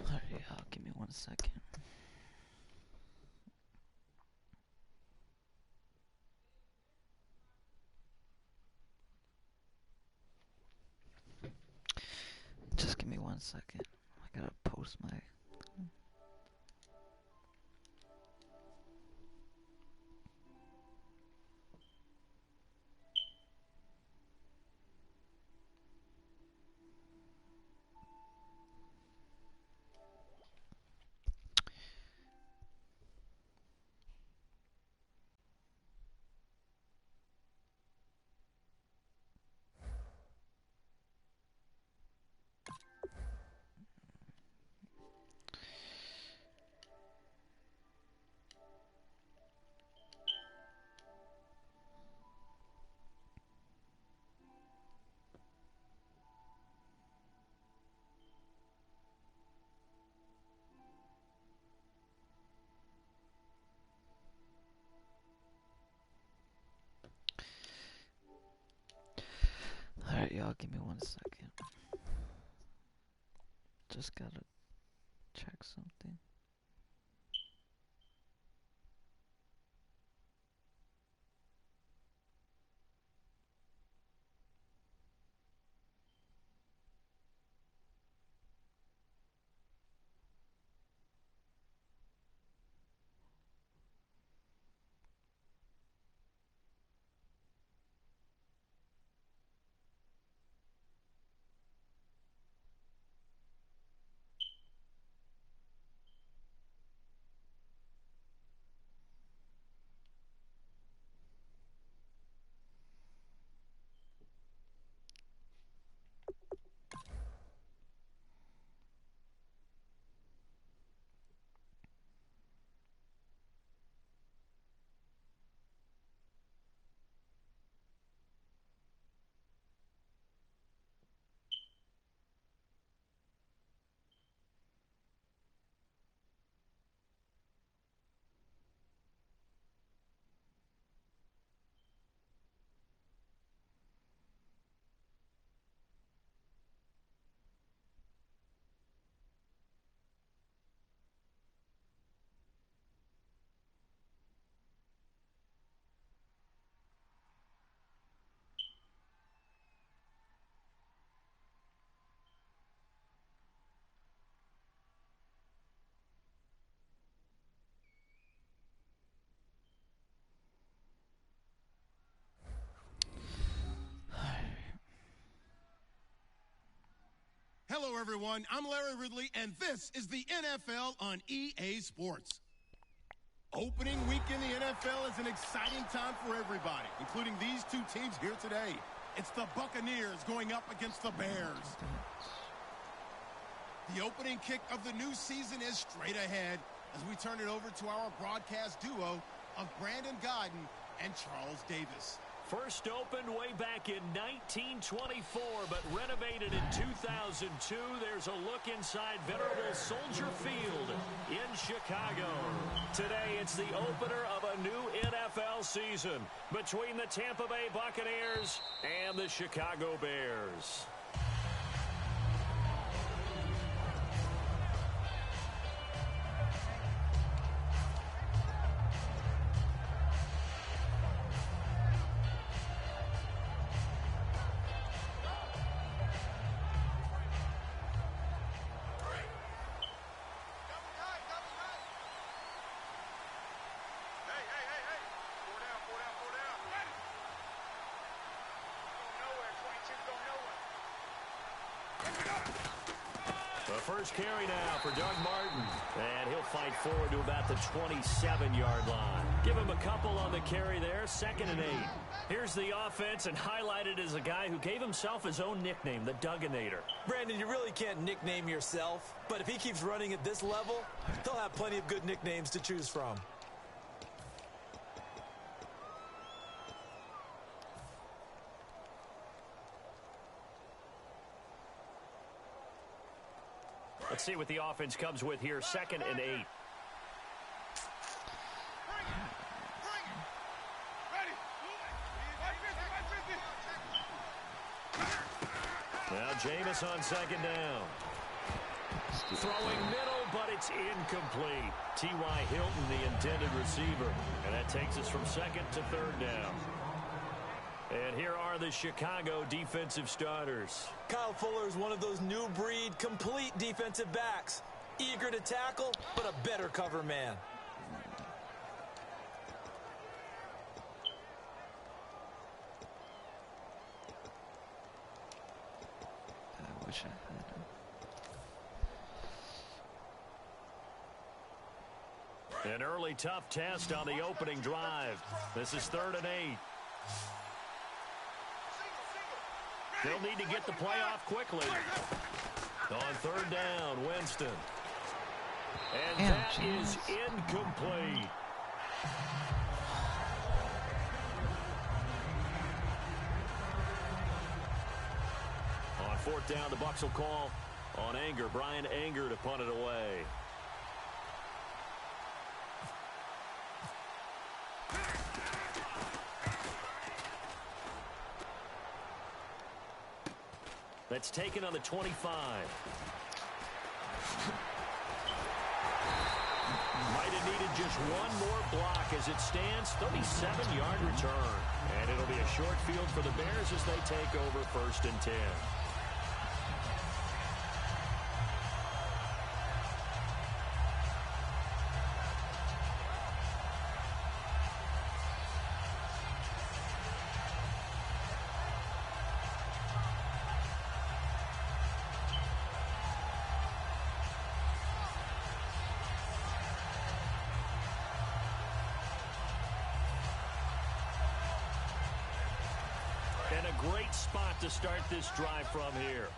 Alright, give me 1 second. Just give me 1 second. I gotta post my... Alright, y'all, give me 1 second. Just gotta check something. Hello, everyone. I'm Larry Ridley, and this is the NFL on EA Sports. Opening week in the NFL is an exciting time for everybody, including these two teams here today. It's the Buccaneers going up against the Bears. The opening kick of the new season is straight ahead as we turn it over to our broadcast duo of Brandon Godden and Charles Davis. First opened way back in 1924, but renovated in 2002. There's a look inside venerable Soldier Field in Chicago. Today, it's the opener of a new NFL season between the Tampa Bay Buccaneers and the Chicago Bears. The first carry now for Doug Martin. And he'll fight forward to about the 27-yard line. Give him a couple on the carry there, 2nd and 8. Here's the offense, and highlighted as a guy who gave himself his own nickname, the Dugginator. Brandon, you really can't nickname yourself, but if he keeps running at this level, he'll have plenty of good nicknames to choose from. Let's see what the offense comes with here, 2nd and 8. Now Jameis on 2nd down. Throwing middle, but it's incomplete. T.Y. Hilton, the intended receiver. And that takes us from second to third down. And here are the Chicago defensive starters. Kyle Fuller is one of those new breed, complete defensive backs. Eager to tackle, but a better cover man. I wish I had him. An early tough test on the opening drive. This is 3rd and 8. They'll need to get the play off quickly. On 3rd down, Winston. And that is incomplete. On 4th down, the Bucs will call on Anger. Brian Anger to punt it away. That's taken on the 25. Might have needed just one more block as it stands. 37-yard return. And it'll be a short field for the Bears as they take over 1st and 10. And a great spot to start this drive from here.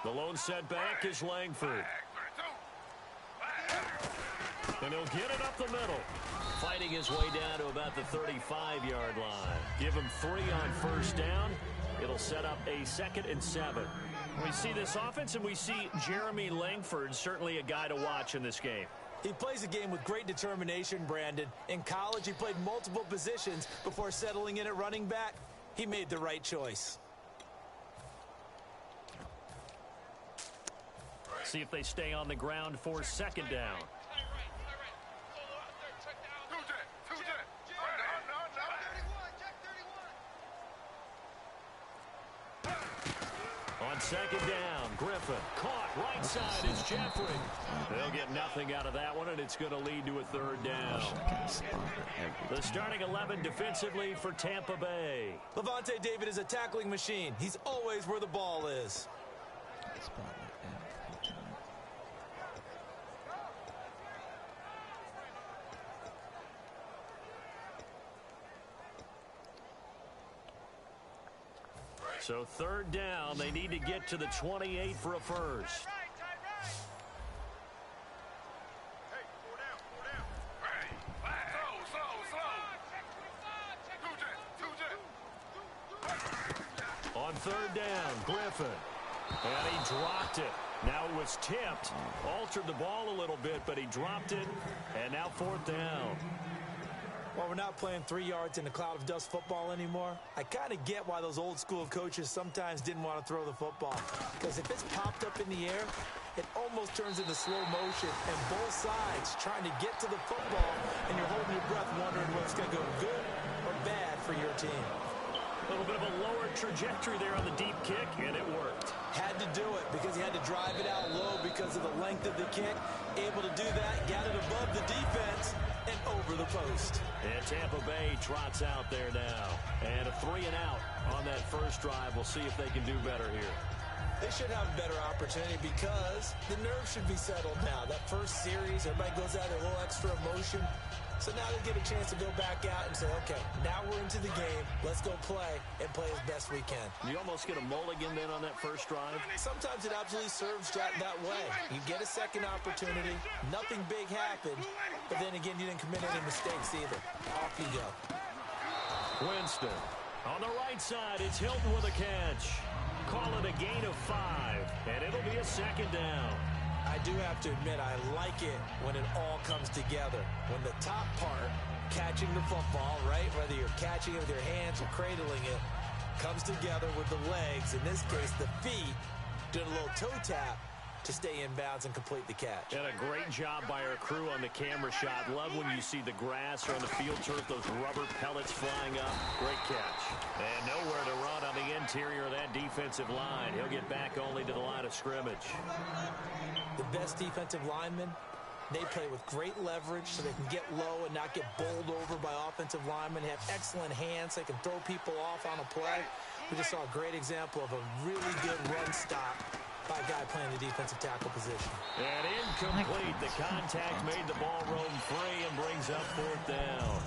The lone setback is Langford. And he'll get it up the middle. Fighting his way down to about the 35-yard line. Give him 3 on 1st down. It'll set up a 2nd and 7. We see this offense and we see Jeremy Langford, certainly a guy to watch in this game. He plays a game with great determination, Brandon. In college, he played multiple positions before settling in at running back. He made the right choice. See if they stay on the ground for 2nd down. On 2nd down, Griffin caught right side is Jeffrey. They'll get nothing out of that one, and it's going to lead to a 3rd down. The starting 11 defensively for Tampa Bay. Levante David is a tackling machine. He's always where the ball is. So 3rd down, they need to get to the 28 for a first. On 3rd down, Griffin. And he dropped it. Now it was tipped. Altered the ball a little bit, but he dropped it. And now 4th down. While we're not playing 3 yards in a cloud of dust football anymore, I kind of get why those old school coaches sometimes didn't want to throw the football. Because if it's popped up in the air, it almost turns into slow motion, and both sides trying to get to the football, and you're holding your breath wondering what's going to go good or bad for your team. A little bit of a lower trajectory there on the deep kick, and it worked. Had to do it because he had to drive it out low because of the length of the kick. Able to do that, got it above the defense and over the post. And Tampa Bay trots out there now. And a 3 and out on that first drive. We'll see if they can do better here. They should have a better opportunity because the nerves should be settled now. That first series, everybody goes out with a little extra emotion. So now they get a chance to go back out and say, okay, now we're into the game. Let's go play and play as best we can. You almost get a mulligan then on that first drive? Sometimes it absolutely serves that way. You get a second opportunity. Nothing big happened. But then again, you didn't commit any mistakes either. Off you go. Winston. On the right side, it's Hilton with a catch. Call it a gain of 5. And it'll be a 2nd down. I do have to admit, I like it when it all comes together. When the top part, catching the football, right? Whether you're catching it with your hands or cradling it, Comes together with the legs, in this case the feet, doing a little toe tap to stay in bounds and complete the catch. And a great job by our crew on the camera shot. Love when you see the grass or on the field turf, those rubber pellets flying up. Great catch. And nowhere to run on the interior of that defensive line. He'll get back only to the line of scrimmage. The best defensive linemen, they play with great leverage so they can get low and not get bowled over by offensive linemen. They have excellent hands. They can throw people off on a play. We just saw a great example of a really good run stop by a guy playing the defensive tackle position. And incomplete. The contact made the ball roam free and brings up fourth down.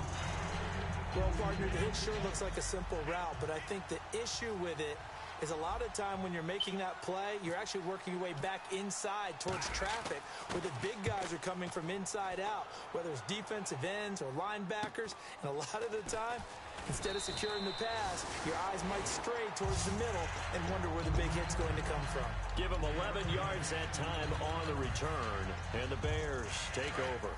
Well, partner, the hit sure looks like a simple route, but I think the issue with it is a lot of time when you're making that play, you're actually working your way back inside towards traffic where the big guys are coming from inside out, whether it's defensive ends or linebackers. And a lot of the time, instead of securing the pass, your eyes might stray towards the middle and wonder where the big hit's going to come from. Give him 11 yards that time on the return, and the Bears take over.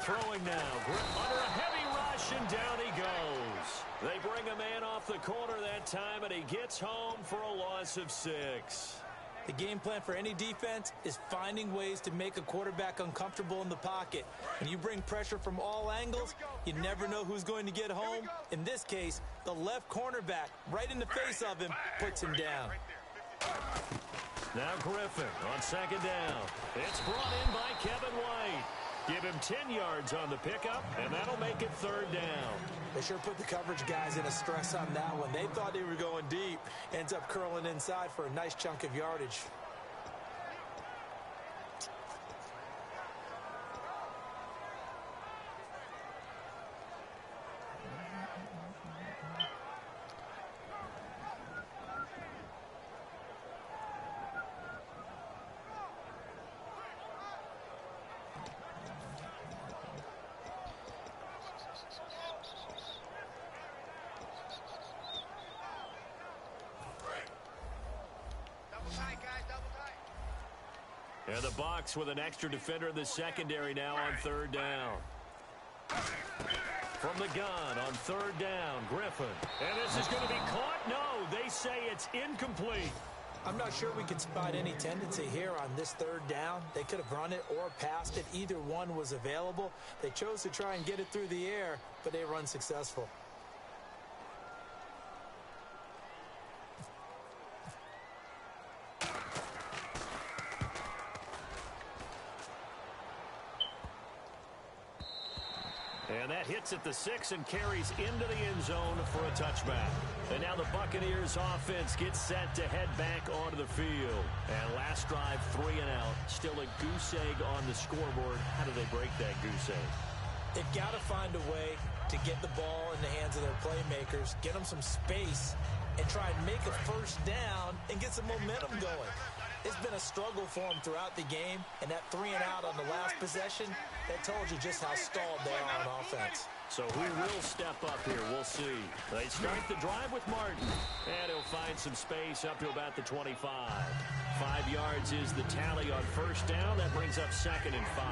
Throwing now, under a heavy rush, and down he goes. They bring a man off the corner that time, and he gets home for a loss of 6. The game plan for any defense is finding ways to make a quarterback uncomfortable in the pocket. When you bring pressure from all angles, you never know who's going to get home. In this case, the left cornerback, right in the face of him, puts him down. Now Griffin on second down. It's brought in by Kevin White. Give him 10 yards on the pickup, and that'll make it third down. They sure put the coverage guys in a stress on that one. They thought they were going deep. Ends up curling inside for a nice chunk of yardage. And the Bucs with an extra defender in the secondary now on third down. From the gun on third down, Griffin. And this is going to be caught? No, they say it's incomplete. I'm not sure we could spot any tendency here on this third down. They could have run it or passed it. Either one was available. They chose to try and get it through the air, but they were unsuccessful. And that hits at the 6 and carries into the end zone for a touchback. And now the Buccaneers offense gets set to head back onto the field. And last drive, 3 and out. Still a goose egg on the scoreboard. How do they break that goose egg? They've got to find a way to get the ball in the hands of their playmakers, get them some space, and try and make a first down and get some momentum going. It's been a struggle for them throughout the game, and that 3 and out on the last possession, that told you just how stalled they are on offense. So who will step up here? We'll see. They start the drive with Martin, and he'll find some space up to about the 25. 5 yards is the tally on first down. That brings up 2nd and 5.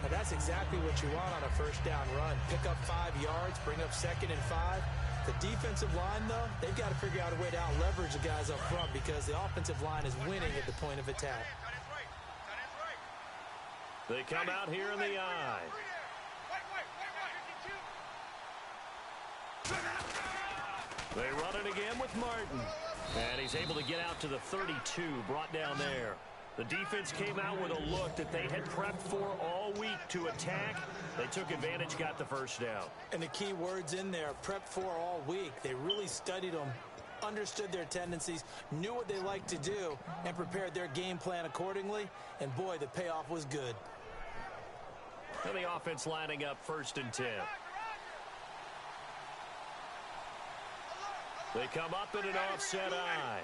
Now that's exactly what you want on a first down run. Pick up 5 yards, bring up 2nd and 5. The defensive line, though, they've got to figure out a way to out-leverage the guys up front because the offensive line is winning at the point of attack. They come out here in the eye. They run it again with Martin. And he's able to get out to the 32, brought down there. The defense came out with a look that they had prepped for all week to attack. They took advantage, got the first down. And the key words in there, prepped for all week. They really studied them, understood their tendencies, knew what they liked to do, and prepared their game plan accordingly. And boy, the payoff was good. And the offense lining up 1st and 10. They come up in an offset eye.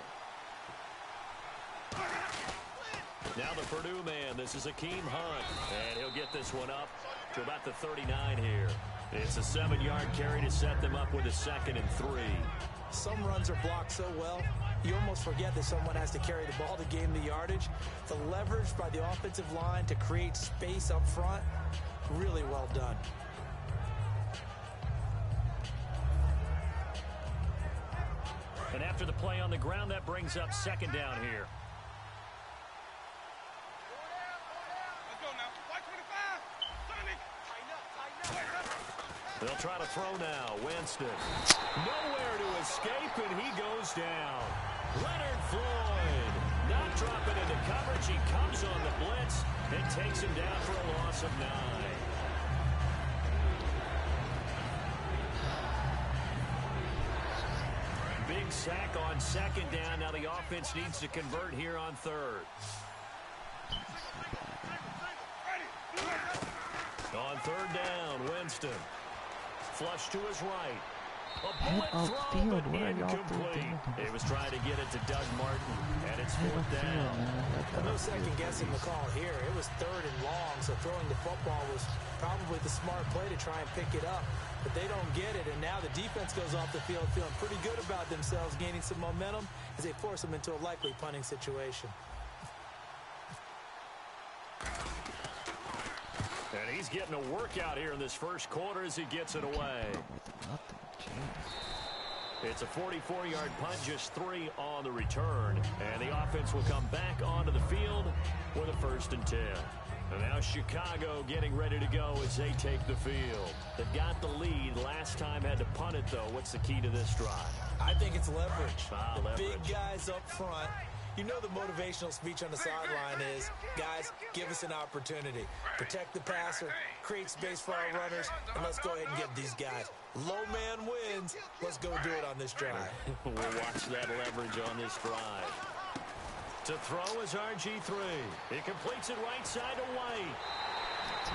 Now the Purdue man, this is Akeem Hunt, and he'll get this one up to about the 39 here. It's a 7-yard carry to set them up with a 2nd and 3. Some runs are blocked so well, you almost forget that someone has to carry the ball to gain the yardage. The leverage by the offensive line to create space up front, really well done. And after the play on the ground, that brings up second down here. They'll try to throw now. Winston. Nowhere to escape, and he goes down. Leonard Floyd not dropping into coverage. He comes on the blitz and takes him down for a loss of 9. Big sack on second down. Now the offense needs to convert here on third. On third down, Winston. Flush to his right. A bullet throw, but incomplete. He was trying to get it to Doug Martin, and it's fourth down. No second guessing the call here. It was third and long, so throwing the football was probably the smart play to try and pick it up. But they don't get it, and now the defense goes off the field feeling pretty good about themselves, gaining some momentum as they force them into a likely punting situation. And he's getting a workout here in this first quarter as he gets it away. It's a 44-yard punt, just 3 on the return. And the offense will come back onto the field with a 1st and 10. And now Chicago getting ready to go as they take the field. They got the lead. Last time had to punt it, though. What's the key to this drive? I think it's leverage. Leverage. Big guys up front. You know the motivational speech on the sideline is, guys, give us an opportunity. Protect the passer, create space for our runners, and let's go ahead and get these guys. Low man wins. Let's go do it on this drive. We'll watch that leverage on this drive. To throw is RG3. He completes it right side to White.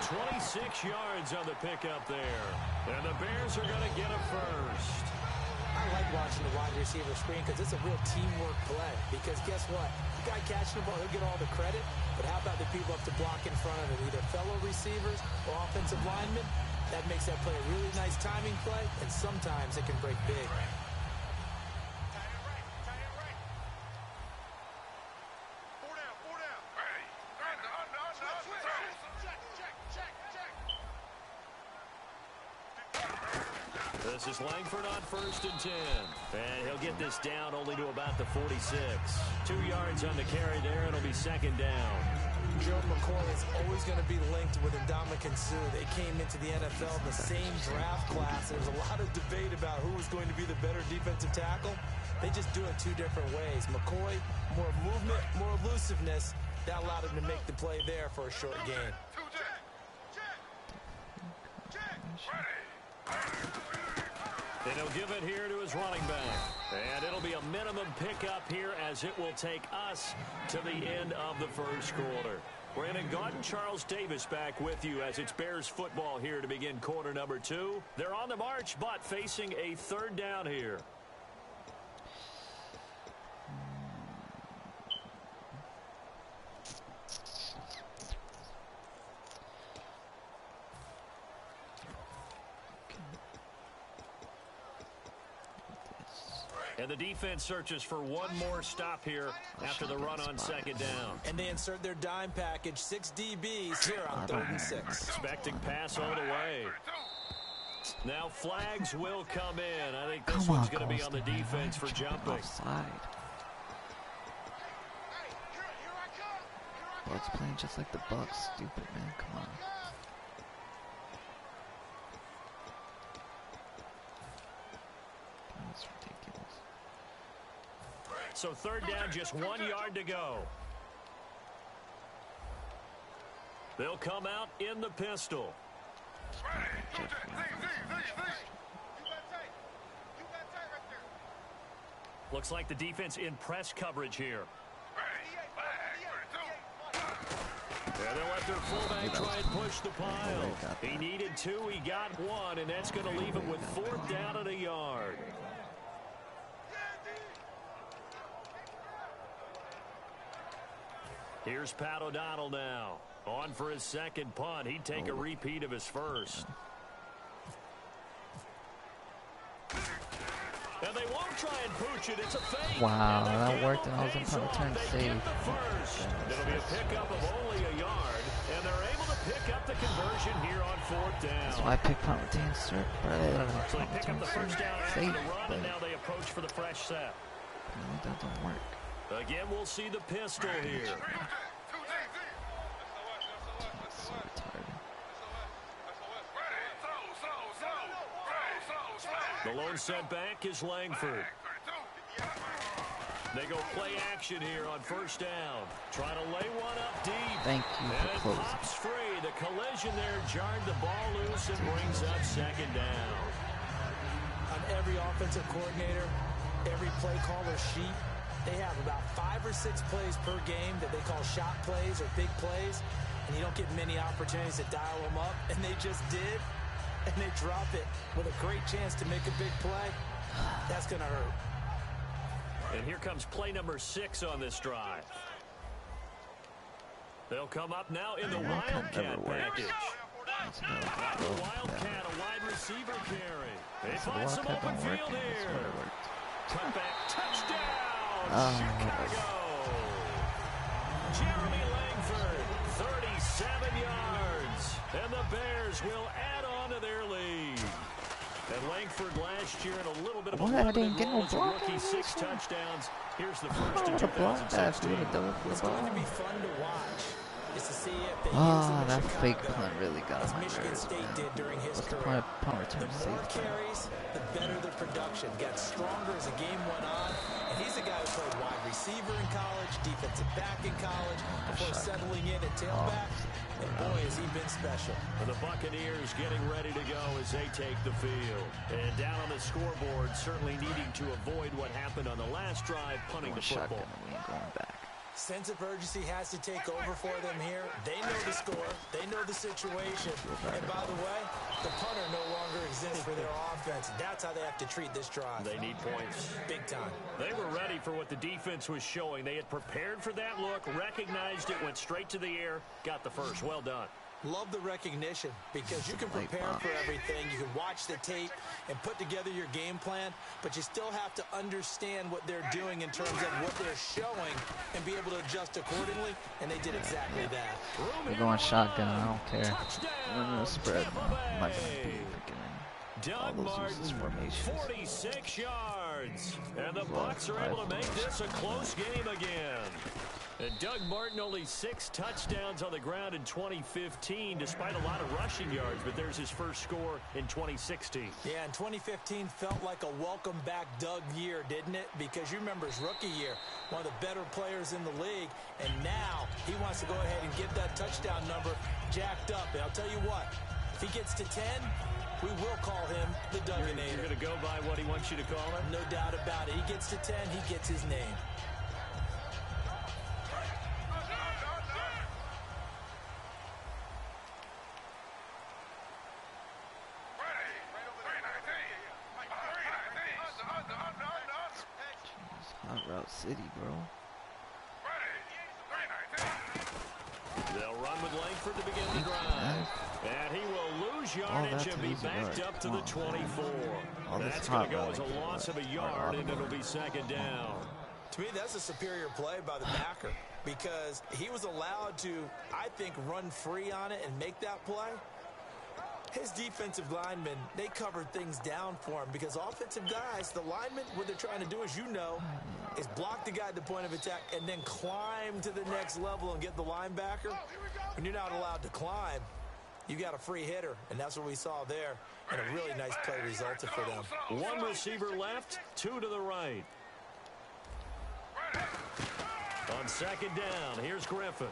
26 yards on the pickup there. And the Bears are going to get a first. I like watching the wide receiver screen because it's a real teamwork play. Because guess what? The guy catching the ball, he'll get all the credit. But how about the people up to block in front of him? Either fellow receivers or offensive linemen. That makes that play a really nice timing play. And sometimes it can break big. This is Langford on 1st and 10. And he'll get this down only to about the 46. 2 yards on the carry there, and it'll be second down. Joe McCoy is always going to be linked with Ndamukong Suh. They came into the NFL in the same draft class. There's a lot of debate about who was going to be the better defensive tackle. They just do it 2 different ways. McCoy, more movement, more elusiveness. That allowed him to make the play there for a short gain. And he'll give it here to his running back. And it'll be a minimum pickup here as it will take us to the end of the first quarter. Brandon Gaudin, Charles Davis back with you as it's Bears football here to begin quarter number 2. They're on the march, but facing a 3rd down here. And the defense searches for one more stop here after the run on second down. And they insert their dime package, 6 DBs here on 3rd and 6. Expecting pass all the way. Now flags will come in. I think this one's going to be on the defense for jumping. Offside. Well, it's playing just like the Bucs. Stupid, man. Come on. That's ridiculous. So 3rd down, just 1 yard to go. They'll come out in the pistol. Looks like the defense in press coverage here. And they'll let their fullback try and push the pile. He needed 2, he got 1, and that's going to leave him with 4th down and a yard. Here's Pat O'Donnell now. On for his second punt. He'd take a repeat of his first. And they they won't try and pooch it. It's a fake. Wow, and that worked, and I was in punt return they save. get the first. It'll be a pickup of only a yard, and they're able to pick up the conversion here on 4th down. That's why I picked punt return cert. So they pick up the first down after the run, and now they approach for the fresh set. That don't work. Again, we'll see the pistol here. That's so retarded. The lone setback is Langford. They go play action here on 1st down. Trying to lay one up deep. Thank you and for it closing. pops free. The collision there jarred the ball loose and brings up 2nd down. On every offensive coordinator, every play caller sheet, they have about 5 or 6 plays per game that they call shot plays or big plays, and you don't get many opportunities to dial them up, and they just did, and they drop it with a great chance to make a big play. That's going to hurt. And here comes play number 6 on this drive. They'll come up now in the Wildcat package. The Wildcat, a wide receiver carry. They find some open field here. Cutback touchdown. Chicago. Jeremy Langford, 37 yards. And the Bears will add on to their lead. And Langford last year in a little bit of a limited role as a rookie, 6 touchdowns. Here's the first in 2016. It's going to be fun to watch. Is to see if they use That Chicago, fake punt really got as my Michigan nerves, State man. did during his What's the career. point of punt return The more safety? carries, the better the production. Got stronger as the game went on. And he's a guy who played wide receiver in college, defensive back in college, before settling in at tailback. And boy, has he been special. And the Buccaneers getting ready to go as they take the field. And down on the scoreboard, certainly needing to avoid what happened on the last drive, punting the football. Shotgun, we ain't going back. Sense of urgency has to take over for them here. They know the score. They know the situation. And by the way, the punter no longer exists for their offense. That's how they have to treat this drive. They need points. Big time. They were ready for what the defense was showing. They had prepared for that look, recognized it, went straight to the air, got the first. Well done. Love the recognition because you can prepare for everything. You can watch the tape and put together your game plan, but you still have to understand what they're doing in terms of what they're showing and be able to adjust accordingly, and they did exactly that. We're going shotgun. I don't care. We're going to spread now. I'm not going to be freaking all those useless formations. 46 yards. And the Bucs are able to make this a close game again. And Doug Martin only 6 touchdowns on the ground in 2015, despite a lot of rushing yards, but there's his first score in 2016. Yeah, and 2015 felt like a welcome back Doug year, didn't it? Because you remember his rookie year, one of the better players in the league, and now he wants to go ahead and get that touchdown number jacked up. And I'll tell you what, if he gets to 10, we will call him the Dugginator. You're going to go by what he wants you to call him? No doubt about it. He gets to 10, he gets his name. Hot Route City, bro. They'll run with Langford to begin the drive. And he will lose yardage and be backed up to the 24. That's going to go as a loss of a yard, and it'll be 2nd down. To me, that's a superior play by the backer because he was allowed to, I think, run free on it and make that play. His defensive linemen, they covered things down for him because offensive guys, the linemen, what they're trying to do, as you know, is block the guy at the point of attack and then climb to the next level and get the linebacker. When you're not allowed to climb, you got a free hitter, and that's what we saw there. And a really nice play resulted for them. 1 receiver left, 2 to the right. On 2nd down, here's Griffin.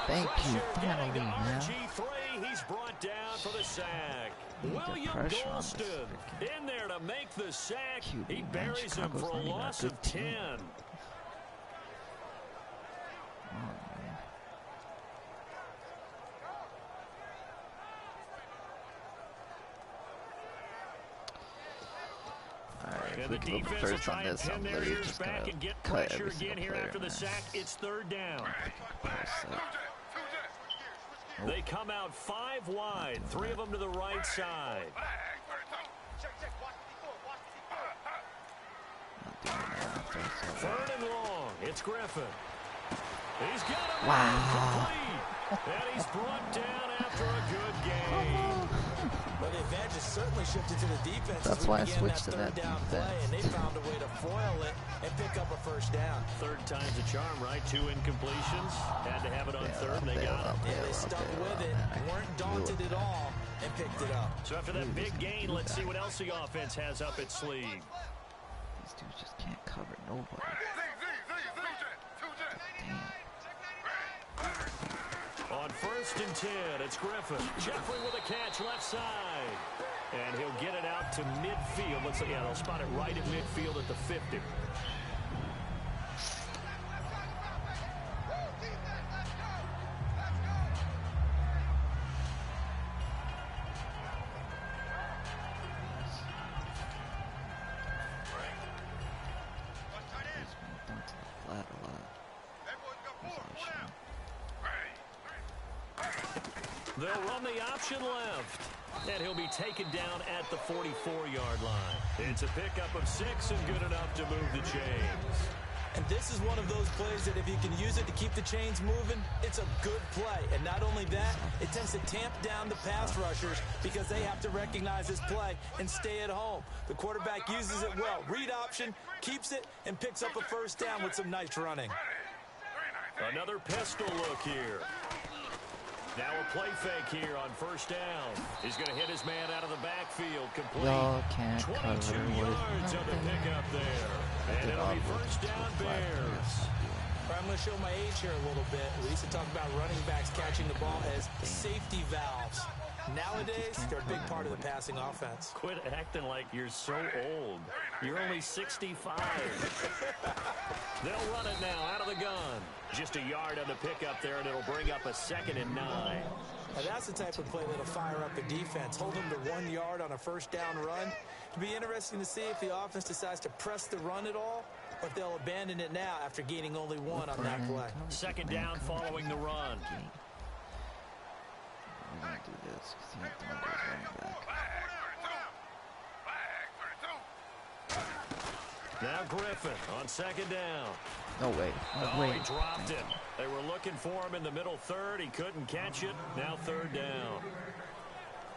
Thank you, finally, man. RG3, he's brought down for the sack. William Golston in there to make the sack. He buries him for a loss of 10. And the defense will try and pin their ears back and get pressure again here after the sack. It's 3rd down. They come out 5 wide, 3 of them to the right side. Third and long. It's Griffin. He's got him. Wow. Complete. And he's brought down after a good game. Well, the advantage has certainly shifted to the defense. That's why I switched to that down defense. Play, and they found a way to foil it and pick up a first down. Third time's a charm, right? 2 incompletions. Had to have it on third, and they got it. Yeah, they stuck with it, weren't daunted at all, and picked it up. So after that big gain, let's see what else the offense has up its sleeve. These dudes just can't cover nobody. On 1st and 10, it's Griffin. Jeffrey with a catch left side. And he'll get it out to midfield. Looks like, yeah, they'll spot it right at midfield at the 50. They'll run the option left. And he'll be taken down at the 44-yard line. It's a pickup of 6 and good enough to move the chains. And this is one of those plays that if you can use it to keep the chains moving, it's a good play. And not only that, it tends to tamp down the pass rushers because they have to recognize this play and stay at home. The quarterback uses it well. Read option, keeps it, and picks up a first down with some nice running. Another pistol look here. Now a play fake here on 1st down. He's going to hit his man out of the backfield. Complete. 22 yards on the pickup there. And it'll be 1st down Bears. I'm going to show my age here a little bit. We used to talk about running backs catching the ball as safety valves. Nowadays, they're a big part of the passing offense. Quit acting like you're so old. You're only 65. They'll run it now out of the gun. Just a yard on the pickup there, and it'll bring up a 2nd and 9. Now that's the type of play that'll fire up a defense. Hold them to 1 yard on a 1st down run. It'll be interesting to see if the offense decides to press the run at all, or if they'll abandon it now after gaining only 1 on that play. 2nd down following the run. We're going to do this because he has to number his running back. Now Griffin on 2nd down. No way. Oh, Wait. he dropped it. They were looking for him in the middle third. He couldn't catch it. Now 3rd down.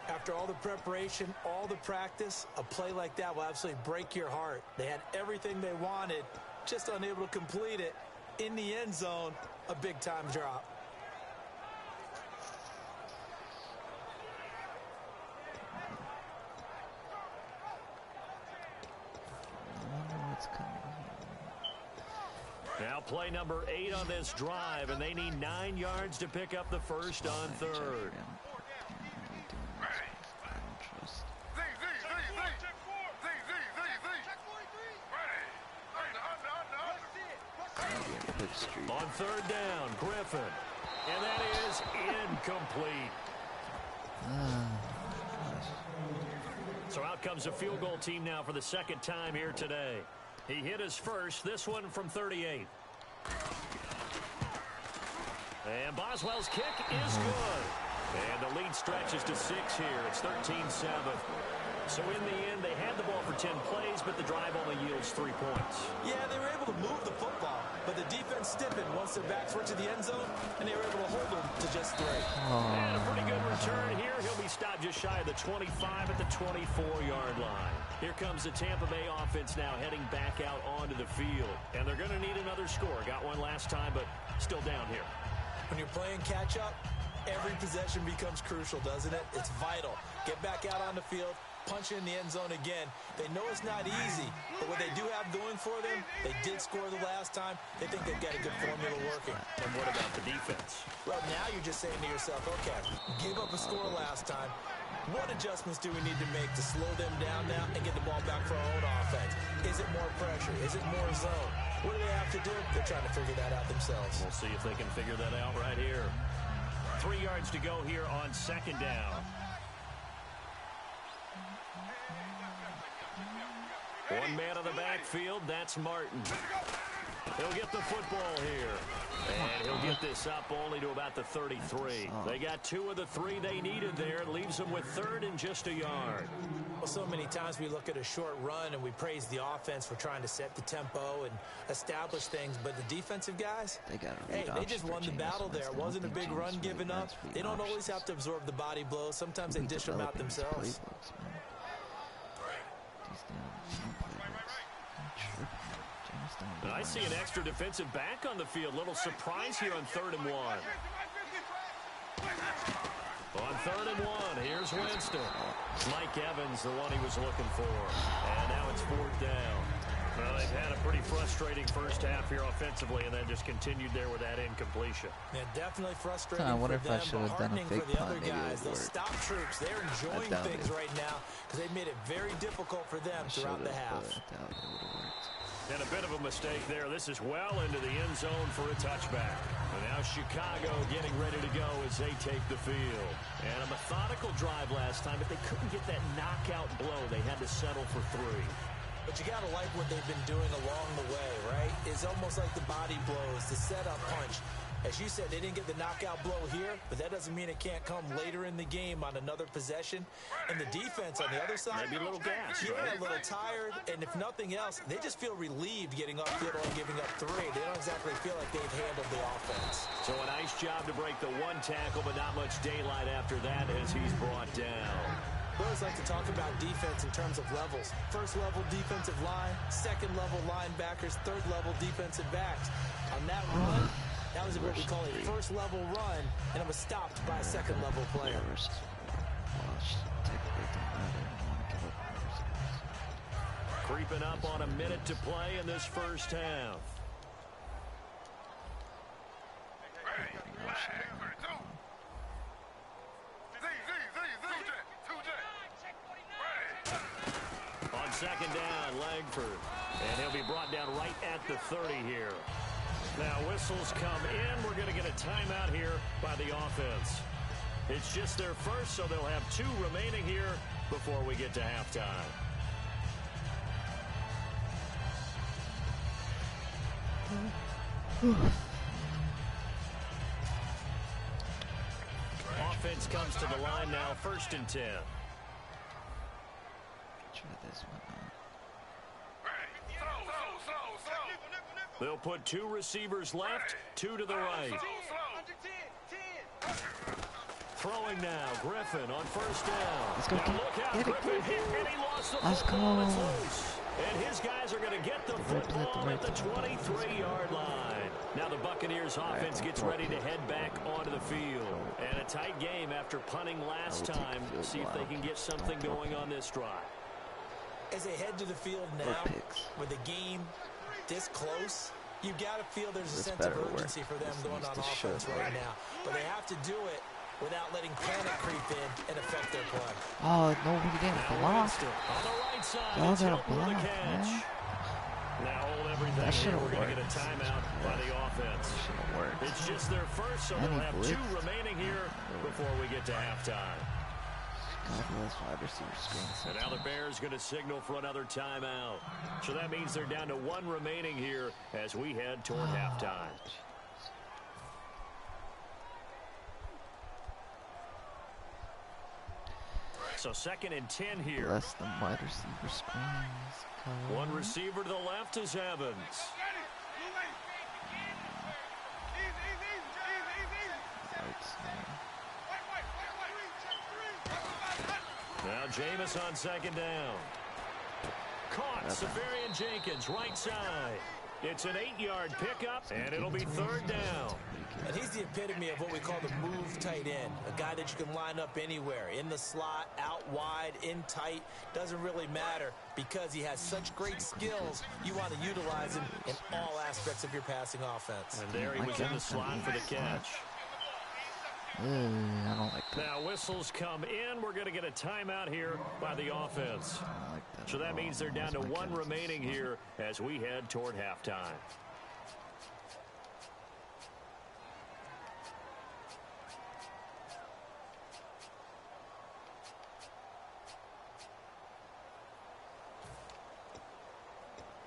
After all the preparation, all the practice, a play like that will absolutely break your heart. They had everything they wanted, just unable to complete it. In the end zone, a big-time drop. Now play number 8 on this drive, and they need 9 yards to pick up the first on 3rd. On 3rd down, Griffin. And that is incomplete. So out comes a field goal team now for the 2nd time here today. He hit his first, this one from 38. And Boswell's kick is good. And the lead stretches to 6 here. It's 13-7. So in the end, they had the ball for 10 plays, but the drive only yields 3 points. Yeah, they were able to move the football, but the defense stiffened once their backs were to the end zone, and they were able to hold them to just 3. And a pretty good return here. He'll be stopped just shy of the 25 at the 24-yard line. Here comes the Tampa Bay offense now heading back out onto the field. And they're going to need another score. Got one last time, but still down here. When you're playing catch-up, every possession becomes crucial, doesn't it? It's vital. Get back out on the field, punch in the end zone again. They know it's not easy, but what they do have going for them, they did score the last time. They think they've got a good formula working. And what about the defense? Well, now you're just saying to yourself, okay, give up a score last time. What adjustments do we need to make to slow them down now and get the ball back for our own offense? Is it more pressure? Is it more zone? What do they have to do? They're trying to figure that out themselves. We'll see if they can figure that out right here. 3 yards to go here on 2nd down. One man on the backfield, that's Martin. He'll get the football here. And he'll get cut this up only to about the 33. They got 2 of the 3 they needed there. It leaves them with 3rd and just a yard. Well, so many times we look at a short run and we praise the offense for trying to set the tempo and establish things, but the defensive guys, they just won the battle there. It wasn't a big run given up. They don't always have to absorb the body blows. Sometimes they dish them out themselves. I see an extra defensive back on the field. Little surprise here on 3rd and 1. On 3rd and 1, here's Winston. Mike Evans, the one he was looking for. And now it's 4th down. Well, they've had a pretty frustrating first half here offensively, and then just continued there with that incompletion. Yeah, definitely frustrating I wonder for them, if I should have done a heartening fake for the punt. other Maybe guys. it Those would stop troops, they're enjoying things right now because they've made it very difficult for them throughout the half. And a bit of a mistake there. This is well into the end zone for a touchback. And now Chicago getting ready to go as they take the field. And a methodical drive last time, but they couldn't get that knockout blow. They had to settle for 3. But you got to like what they've been doing along the way, right? It's almost like the body blows, the setup punch. As you said, they didn't get the knockout blow here, but that doesn't mean it can't come later in the game on another possession. And the defense on the other side, maybe a little gas, yeah, a little tired. And if nothing else, they just feel relieved getting upfield or giving up 3. They don't exactly feel like they've handled the offense. So a nice job to break the 1 tackle, but not much daylight after that as he's brought down. We always like to talk about defense in terms of levels. First level defensive line, second level linebackers, third level defensive backs. On that run, that was what we call a first level run, and it was stopped by a second level player. Creeping up on a minute to play in this first half. On second down, Langford. And he'll be brought down right at the 30 here. Now whistles come in. We're going to get a timeout here by the offense. It's just their first, so they'll have 2 remaining here before we get to halftime. Offense comes to the line now, 1st and 10. Try this one out. They'll put 2 receivers left, 2 to the right. Throwing now, Griffin on 1st down. Let's go, Look out, Griffin hit, and he lost the football. It's loose. And his guys are going to get the football at the 23-yard line. Now the Buccaneers offense gets ready to head back onto the field. And a tight game after punting last time. See if they can get something going on this drive. As they head to the field now, with the game this close, you got to feel there's a sense of urgency for them going on offense right now. But they have to do it without letting panic creep in and affect their play. Oh, no, we didn't block. On the right side, Y'all it's gotta Hilton with the block, catch. man. Now hold everything That here. should've We're going to get a worked. timeout by the offense. Should've worked. It's just their first, so And they'll he have blitzed. 2 remaining here before we get to halftime. God bless wide receiver screens. And now the Bears going to signal for another timeout. So that means they're down to 1 remaining here as we head toward halftime. So 2nd and 10 here. Bless the wide receiver screens. God. 1 receiver to the left is Evans. Now Jameis on 2nd down. Caught. Severian Jenkins, right side. It's an 8-yard pickup, and it'll be 3rd down. And he's the epitome of what we call the move tight end. A guy that you can line up anywhere. In the slot, out wide, in tight. Doesn't really matter because he has such great skills. You want to utilize him in all aspects of your passing offense. And there he was in the slot for the catch. I don't like that. Now whistles come in. We're going to get a timeout here by the offense. I don't like that So that means they're down to 1 remaining here as we head toward halftime.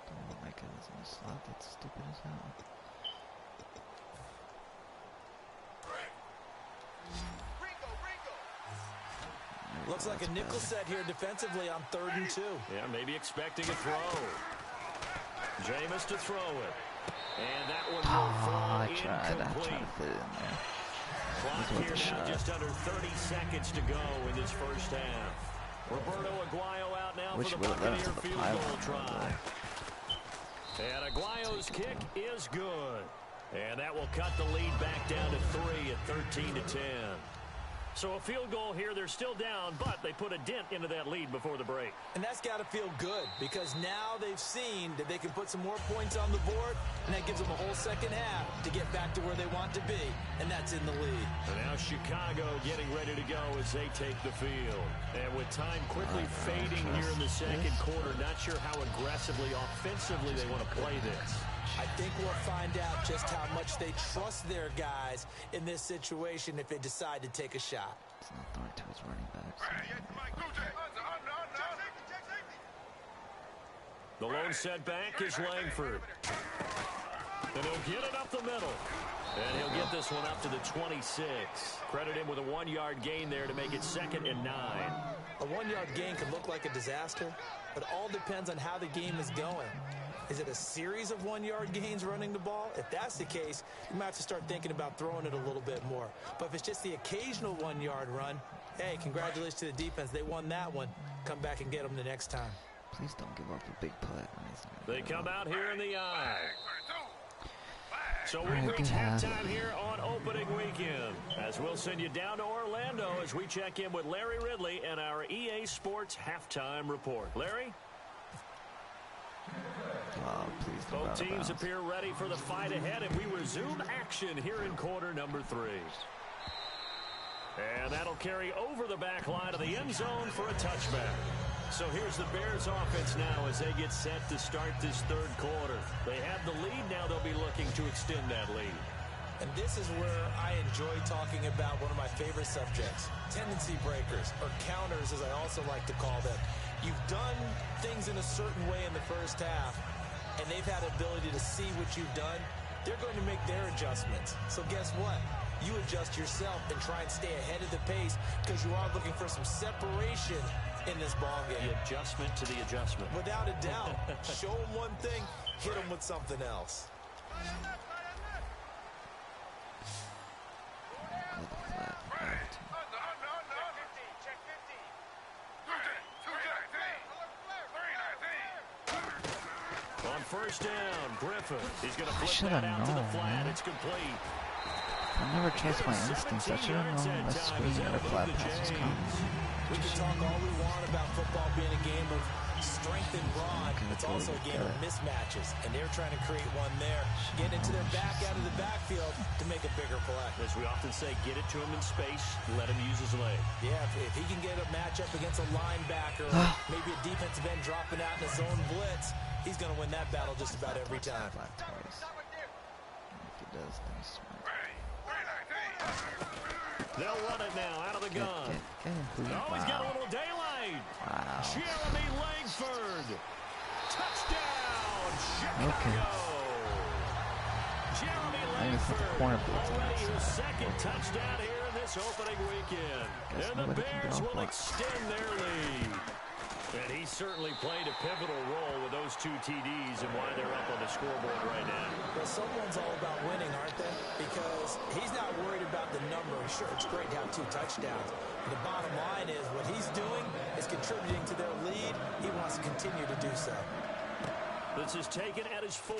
Oh my goodness, in the slot, that's stupid as hell. Looks like a nickel set here defensively on 3rd and 2. Yeah, maybe expecting a throw. Jameis to throw it. And that one will fall incomplete. To fit it in there. Clock here now, just under 30 seconds to go in this first half. Roberto Aguayo out now for the Buccaneer field goal try. And Aguayo's kick is good. And that will cut the lead back down to 3 at 13-10. So a field goal here, they're still down, but they put a dent into that lead before the break. And that's got to feel good because now they've seen that they can put some more points on the board, and that gives them a whole second half to get back to where they want to be, and that's in the lead. And now Chicago getting ready to go as they take the field. And with time quickly fading here in the second quarter, not sure how aggressively, offensively they want to play this. I think we'll find out just how much they trust their guys in this situation if they decide to take a shot. It's not throwing to his running backs. The lone setback is Langford. And he'll get it up the middle. And he'll get this one up to the 26. Credit him with a 1-yard gain there to make it 2nd and 9. A 1-yard gain can look like a disaster, but all depends on how the game is going. Is it a series of 1-yard gains running the ball? If that's the case, you might have to start thinking about throwing it a little bit more. But if it's just the occasional 1-yard run, hey, congratulations to the defense. They won that one. Come back and get them the next time. Please don't give up a big play. They come out here in the eye. So we've reached halftime here on opening weekend. As we'll send you down to Orlando as we check in with Larry Ridley and our EA Sports halftime report. Larry? Please both teams appear ready for the fight ahead, and we resume action here in quarter number 3. And that'll carry over the back line of the end zone for a touchback. So here's the Bears offense now as they get set to start this 3rd quarter. They have the lead now. They'll be looking to extend that lead. And this is where I enjoy talking about one of my favorite subjects, tendency breakers, or counters as I also like to call them. You've done things in a certain way in the first half, and they've had the ability to see what you've done. They're going to make their adjustments. So guess what? You adjust yourself and try and stay ahead of the pace because you are looking for some separation in this ball game. The adjustment to the adjustment. Without a doubt. Show them one thing, hit them with something else. On first down, Griffin. He's going to flip that out to the flat. It's complete. I never trust my instincts. I should have known my screen or flat pass was coming. We can talk all we want about football being a game of strength and brawn. It's also a game of mismatches, and they're trying to create one there. Get into their back out of the backfield to make a bigger play. As we often say, get it to him in space, let him use his leg. Yeah, if he can get a matchup against a linebacker, or maybe a defensive end dropping out in a zone blitz, he's going to win that battle just about every time. They'll run it now out of the gun. Oh, he's got a little daylight. Wow. Jeremy Langford. Touchdown, Chicago. Jeremy Langford already his 2nd touchdown here in this opening weekend. And the Bears will extend their lead. And he certainly played a pivotal role with those 2 TDs and why they're up on the scoreboard right now. Well, someone's all about winning, aren't they? Because he's not worried about the number. Sure, it's great to have 2 touchdowns. But the bottom line is what he's doing is contributing to their lead. He wants to continue to do so. This is taken at his 4.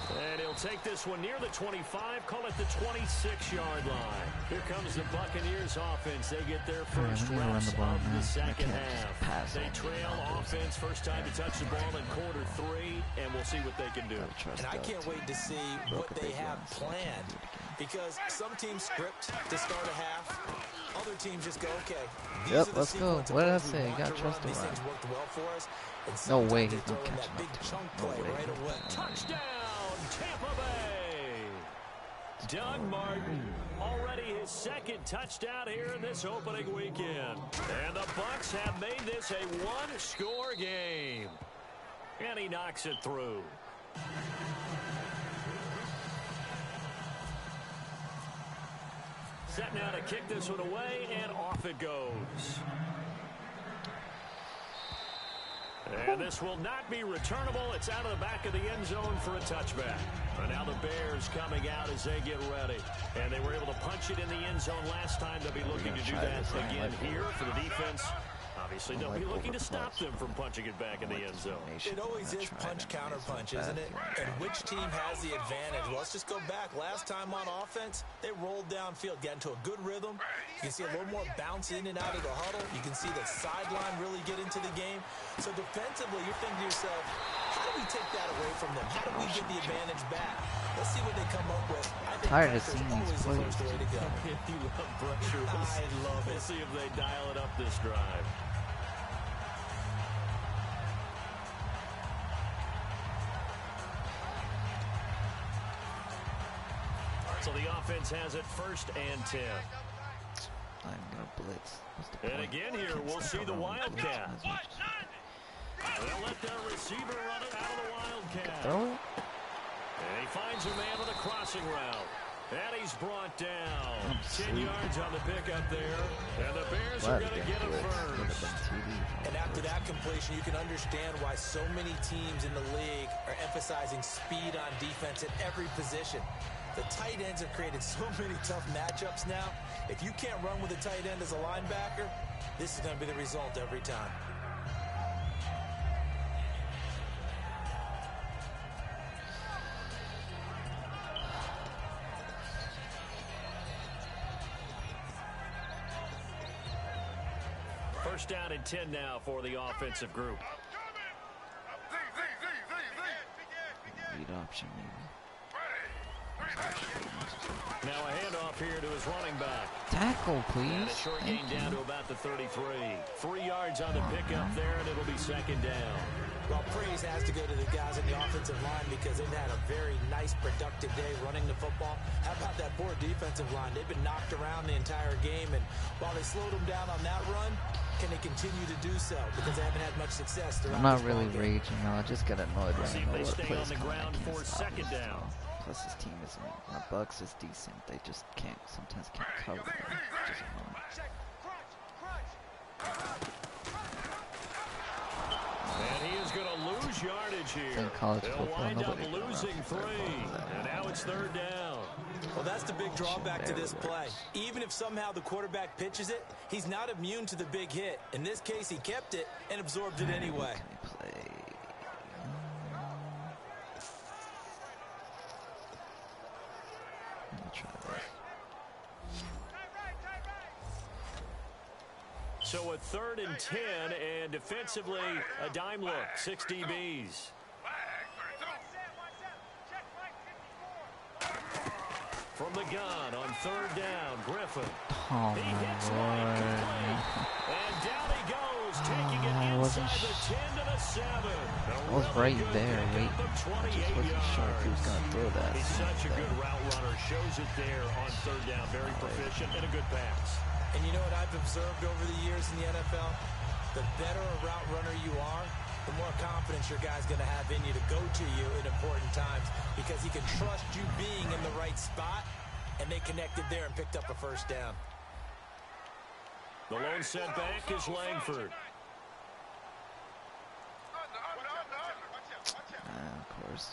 And he'll take this one near the 25, call it the 26-yard line. Here comes the Buccaneers offense. They get their first reps of the second half. They trail offense first time to touch the ball in quarter 3, and we'll see what they can do. And I can't wait to see what they have planned, because some teams script to start a half. Other teams just go, okay, yep, let's go. What did I say? You got to trust the These things worked well for us. No way he's not catching that big chunk play right away. Touchdown, Tampa Bay. Doug Martin, already his 2nd touchdown here in this opening weekend. And the Bucs have made this a 1-score game. And he knocks it through. set now to kick this one away, and off it goes. And this will not be returnable. It's out of the back of the end zone for a touchback. And now the Bears coming out as they get ready. And they were able to punch it in the end zone last time. They'll be looking to do that again here for the defense. Obviously, they'll be looking to stop them from punching it back in the end zone. It always is punch-counter-punch, isn't it? And which team has the advantage? Well, let's just go back. Last time on offense, they rolled downfield, got into a good rhythm. You can see a little more bounce in and out of the huddle. You can see the sideline really get into the game. So defensively, you're thinking to yourself, how do we take that away from them? How do we get the advantage back? Let's see what they come up with. I think tired of pressure's seeing always these the plays. first way to go. You love pressure. I love it. We'll see if they dial it up this drive. So the offense has it 1st and 10. I'm gonna blitz. And again here, we'll see the Wildcat. They'll let their receiver run it out of the Wildcat. Throw it. And he finds a man with a crossing route. And he's brought down. 10 yards on the pickup there. And the Bears are going to get it first. And after that completion, you can understand why so many teams in the league are emphasizing speed on defense at every position. The tight ends have created so many tough matchups now. If you can't run with a tight end as a linebacker, this is going to be the result every time. First down and 10 now for the offensive group. Lead option, maybe. Now a handoff here to his running back. Tackle, please. And a short gain down to about the 33. 3 yards on the pickup there, and it'll be 2nd down. Well, praise has to go to the guys in the offensive line because they've had a very nice, productive day running the football. How about that poor defensive line? They've been knocked around the entire game, and while they slowed them down on that run, can they continue to do so? Because they haven't had much success throughout I'm not this really ball game. raging. I just get annoyed when See I if know they what stay plays on the coming. ground I can't for stop 2nd it, down. Plus, this team isn't. Our bucs is decent. They just can't. Sometimes can't cover. It's just annoying. And he is going to lose yardage here. In college They'll football, wind up nobody can losing run 3. And now it's 3rd down. Well, that's the big drawback to this Barely play. works. Even if somehow the quarterback pitches it, he's not immune to the big hit. In this case, he kept it and absorbed it anyway. Can I play? Let me try this. So a 3rd and 10, and defensively, a dime look. 6 DBs. From the gun on 3rd down, Griffin. Oh He my hits lord. line complete. And down he goes, taking it I wasn't inside the 10 to the 7. I was right there waiting. I just wasn't sure if he was going to throw that. He's such a good route runner. Shows it there on 3rd down. Very proficient and a good pass. And you know what I've observed over the years in the NFL? The better a route runner you are, the more confidence your guy's going to have in you to go to you in important times because he can trust you being in the right spot, and they connected there and picked up a 1st down. The lone setback is Langford. Of course.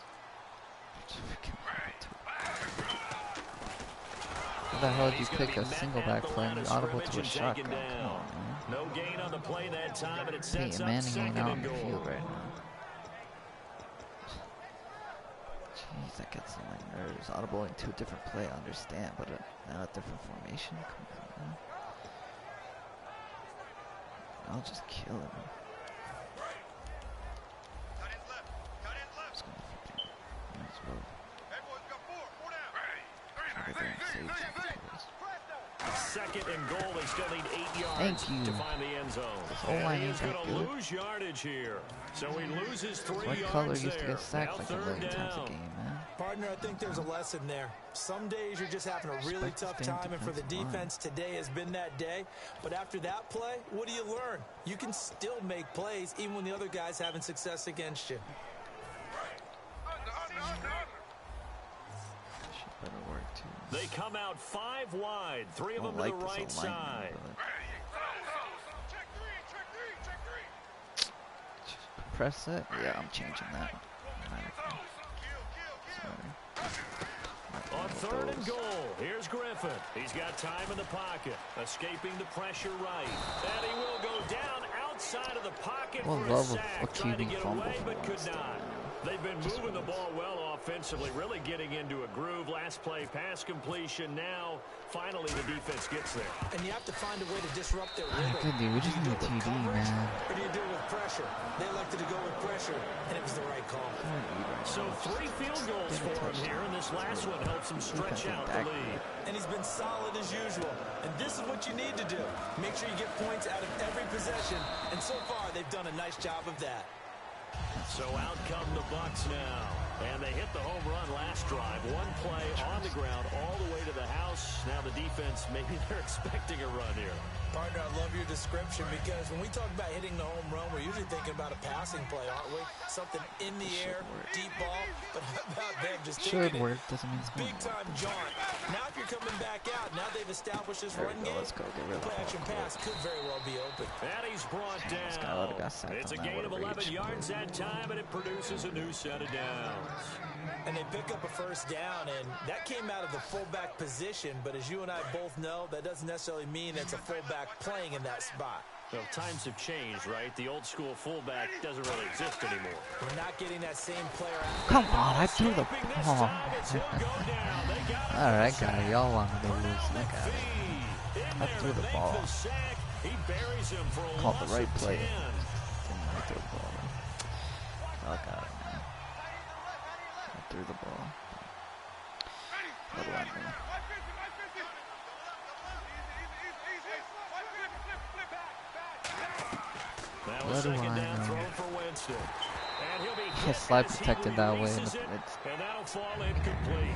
How the hell did you pick a single back play and audible to a shotgun? Come on, man. No gain on the play that time, and it sets Peyton up Manning ain't 2nd out in and the goal. field right now. Jeez, that gets on my nerves. Audible into a different play, I understand, but now a different formation? Come on, man. I'll just kill him. Just gonna freaking, might as well. Try to get safety because 2nd and goal. They still need 8 yards Thank you. to find the end zone. O-line And he ain't is that going to good. lose yardage here. So he loses 3 what yards color used to there. get sacked Now like a 3rd million times a down. game, man? Partner, I think there's a lesson there. Some days you're just having a really Respect the tough damn time, and for the defensive line. defense, today has been that day. But after that play, what do you learn? You can still make plays even when the other guy's having success against you. Shit better work They come out 5 wide, 3 of them to the right side. Press it? Yeah, I'm changing that. On 3rd and goal, here's Griffin. He's got time in the pocket, escaping the pressure right. And he will go down outside of the pocket for a sack. Trying to get away, but could not. They've been moving the ball well offensively, really getting into a groove. Last play, pass completion. Now, finally, the defense gets there. And you have to find a way to disrupt their rhythm. Good dude, we just need a TD, man. Or do you do it with pressure? They elected to go with pressure, and it was the right call. So 3 field goals for him here, and this last one helps him stretch out the lead. And he's been solid as usual. And this is what you need to do. Make sure you get points out of every possession. And so far, they've done a nice job of that. So out come the Bucs now. And they hit the home run last drive. 1 play on the ground all the way to the house. Now the defense, maybe they're expecting a run here. Partner, I love your description because when we talk about hitting the home run, we're usually thinking about a passing play, aren't we? Something in the air, deep ball. But how about them just should work, doesn't mean it's big time jaunt. Now if you're coming back out, now they've established this run game. Let's go get rid of play action pass could very well be open. And he's brought down. It's a gain of 11 yards that time, and it produces a new set of downs. And they pick up a first down, and that came out of the fullback position. But as you and I both know, that doesn't necessarily mean it's a fullback playing in that spot. Well, times have changed, right? The old school fullback doesn't really exist anymore. We're not getting that same player out. Come on, I threw the ball. Alright, guy, y'all want to lose. That guy. I threw the ball. Called the right play. I threw the ball. Oh, God. I threw the ball. What do I do? That was second down throw for Winston. And he'll be hit slide protected that way. And that'll fall incomplete.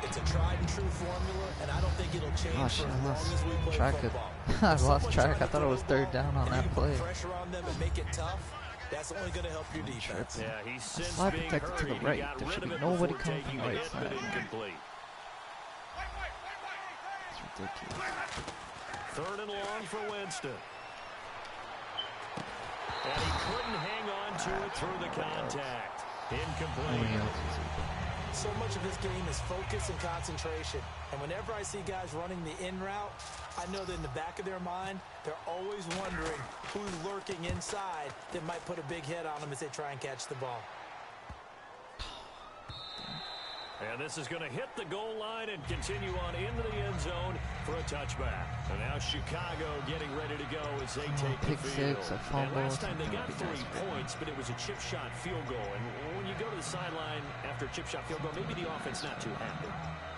It's a tried and true formula, and I don't think it'll change for as long as we play football. I lost track. I thought it was 3rd down on that play. Pressure on them and make it tough. That's only going to help your defense. Yeah, he's since slide being protected to the right. There should be nobody coming from the right side. It's ridiculous. 3rd and long for Winston. And he couldn't hang on to it through the contact. Incomplete. So much of this game is focus and concentration. And whenever I see guys running the in route, I know that in the back of their mind, they're always wondering who's lurking inside that might put a big hit on them as they try and catch the ball. And this is going to hit the goal line and continue on into the end zone for a touchback. And now Chicago getting ready to go as they take the field. And last time they got 3 points, but it was a chip shot field goal. And when you go to the sideline after a chip shot field goal, maybe the offense not too happy.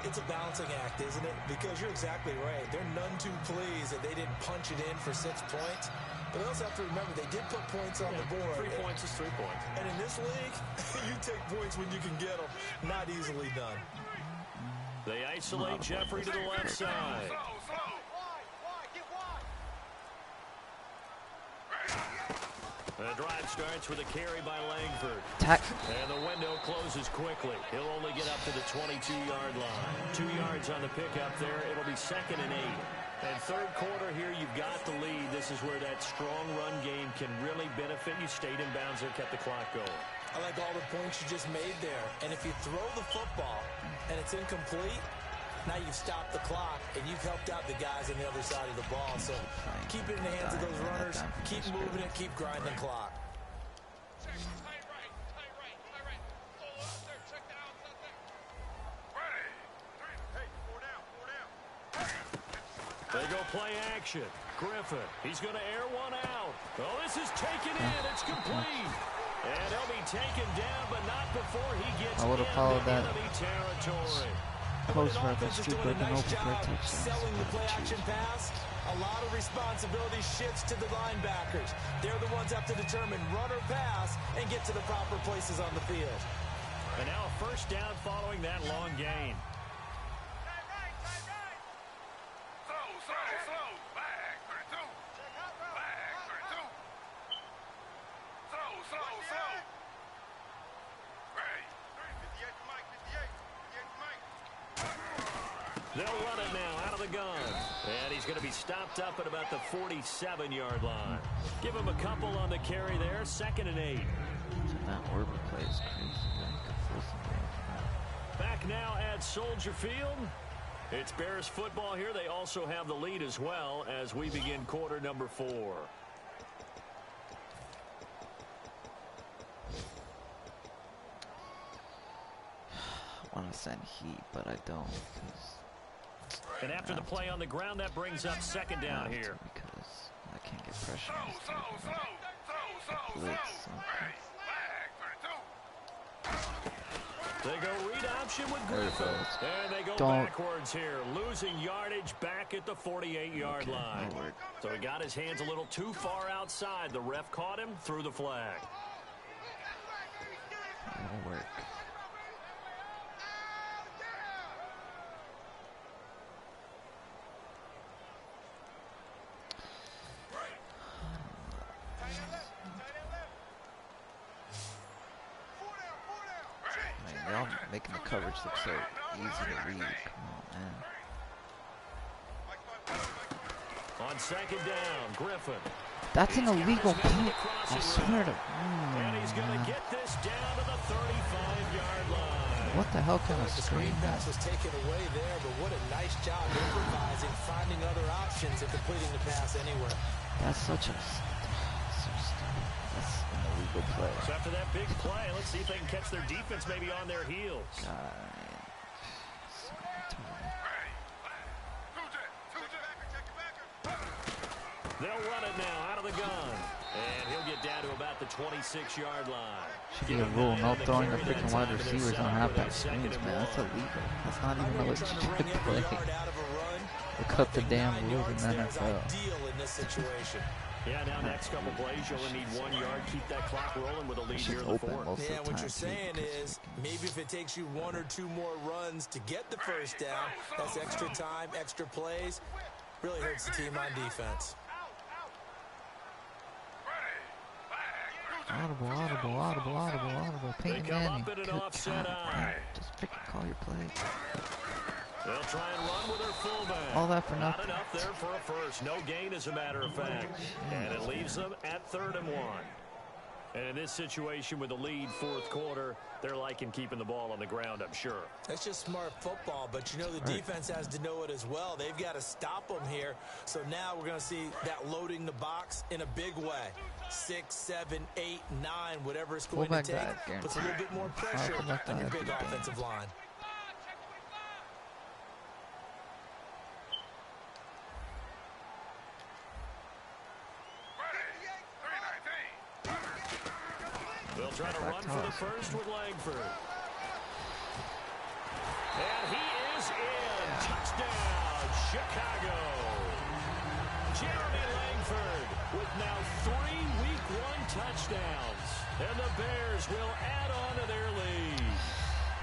It's a balancing act, isn't it? Because you're exactly right. They're none too pleased that they didn't punch it in for 6 points. But they also have to remember they did put points on the board. 3 points is 3 points. And in this league, you take points when you can get them. Not easily done. They isolate Jeffrey to the left side. The drive starts with a carry by Langford. And the window closes quickly. He'll only get up to the 22-yard line. 2 yards on the pickup there. It'll be 2nd and 8. And 3rd quarter here, you've got the lead. This is where that strong run game can really benefit you. Stayed in bounds there, kept the clock going. I like all the points you just made there. And if you throw the football and it's incomplete, now you've stopped the clock and you've helped out the guys on the other side of the ball. So keep it in the hands of those runners. Keep moving it. Keep grinding the clock. They go play action. Griffin, he's going to air one out. Oh, this is taken in. It's complete. And he'll be taken down, but not before he gets into enemy territory. Close for the street, but an open for a touchdown. Selling the play action pass, a lot of responsibility shifts to the linebackers. They're the ones that have to determine run or pass and get to the proper places on the field. And now a first down following that long gain. They'll run it now out of the gun. And he's going to be stopped up at about the 47-yard line. Give him a couple on the carry there. 2nd and 8. That Orb play is crazy. Back now at Soldier Field. It's Bears football here. They also have the lead as well as we begin quarter number 4. I want to send heat, but I don't. And after the play on the ground, that brings up 2nd down here. Because I can't get pressure on this dude. Blitz. They go read option with Griffin. And they go backwards here, losing yardage back at the 48-yard line. So he got his hands a little too far outside. The ref caught him, threw the flag. That'll work. Y'all making the coverage look so easy to read. Come on, man. On 2nd down, Griffin. That's an illegal punt. I swear to. And he's going to get this down to the 35-yard line. What the hell kind of screen pass was taken away there, but what a nice job improvising, finding other options and completing the pass anywhere. That's such a. Play. So after that big play, let's see if they can catch their defense maybe on their heels. They'll run it now out of the gun. And he'll get down to about the 26-yard line. Should be a rule, no throwing the freaking wide receivers on halfback screens, man. That's illegal. That's not even a legit play. Look up the damn rules in the NFL. Yeah, now next couple plays, you only need 1 yard. Keep that clock rolling with a lead here in the 4th. Yeah, what you're saying is maybe if it takes you 1 or 2 more runs to get the first down, that's extra time, extra plays. Really hurts the team on defense. Audible. Peyton Manning. Good God. Just freaking call your play. They'll try and run with their fullback. All that for nothing. Not enough there for a first. No gain, as a matter of fact. And it leaves them at 3rd and 1. And in this situation with the lead 4th quarter, they're liking keeping the ball on the ground, I'm sure. That's just smart football, but you know the defense has to know it as well. They've got to stop them here. So now we're going to see that loading the box in a big way. 6, 7, 8, 9, whatever it's going to take. Puts a little bit more pressure on your big offensive line. They'll try to run for the first with Langford. And he is in. Touchdown, Chicago. Jeremy Langford with now 3 Week 1 touchdowns. And the Bears will add on to their lead.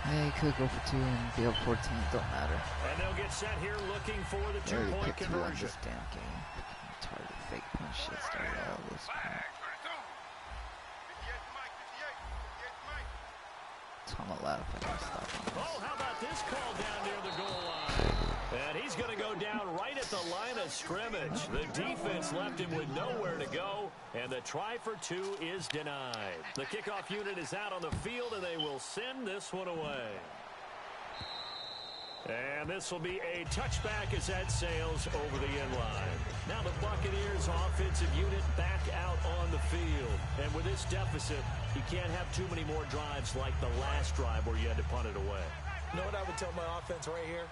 Hey, he could go for 2 and be up 14. Don't matter. And they'll get set here looking for the 2-point conversion. This damn game. Target fake punch shit started all this. I'm gonna laugh if I can stop him. Oh, how about this call down near the goal line? And he's going to go down right at the line of scrimmage. The defense left him with nowhere to go, and the try for 2 is denied. The kickoff unit is out on the field, and they will send this one away. And this will be a touchback as that sails over the end line. Now the Buccaneers offensive unit back out on the field. And with this deficit, you can't have too many more drives like the last drive where you had to punt it away. You know what I would tell my offense right here?